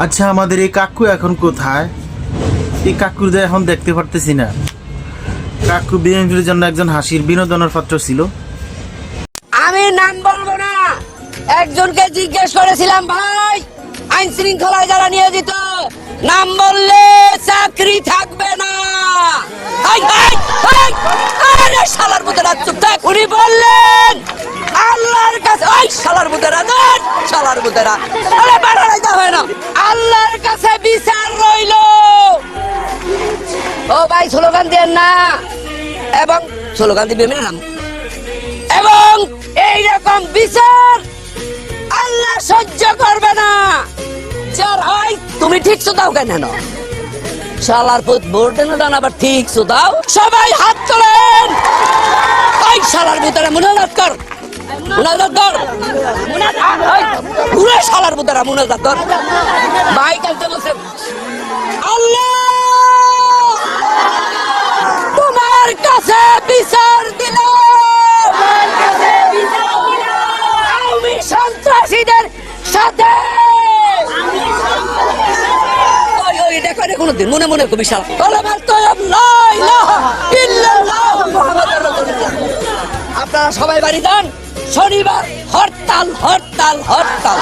আচ্ছা, আমাদের এই কাকু এখন কোথায়? এই কাকুর এখন দেখতে পারতেছি না। কাকু বিএনপির জন্য একজন হাসির বিনোদনের পাত্র ছিল। আমি নাম বলবো না, একজনকে জিজ্ঞেস করেছিলাম, ভাই আইন শৃঙ্খলায় যারা নিয়োজিত নাম বললে চাকরি থাকবে না। আরে শালার বুতেরা চুপ থাক। উনি বললেন আল্লাহর কাছে, ওই শালার বুতেরা দেন, শালার বুতেরা আরে বাড়াইতে হয় না, আল্লাহর কাছে বিচার রইল। ও ভাই স্লোগান দেন না, এবং স্লোগান দিবে নাম, এবং এইরকম বিচার আল্লাহ সহ্য করবে না। যার হয় তুমি ঠিক দাও কেন না, শালার পুত ভোট দেন না, আবার ঠিক দাও। সবাই হাত তোলেন। ওই শালার ভিতরে মুনাজাত কর, মুনাজাত কর, পুরো শালার ভিতরে মুনাজাত কর। ভাই কালকে বলছে আল্লাহ তোমার কাছে বিচার দিলাম, আমি সন্ত্রাসীদের সাথে কোনদিন মনে মনে খুব বিশাল। আপনারা সবাই বাড়ি যান, শনিবার হরতাল হরতাল হরতাল।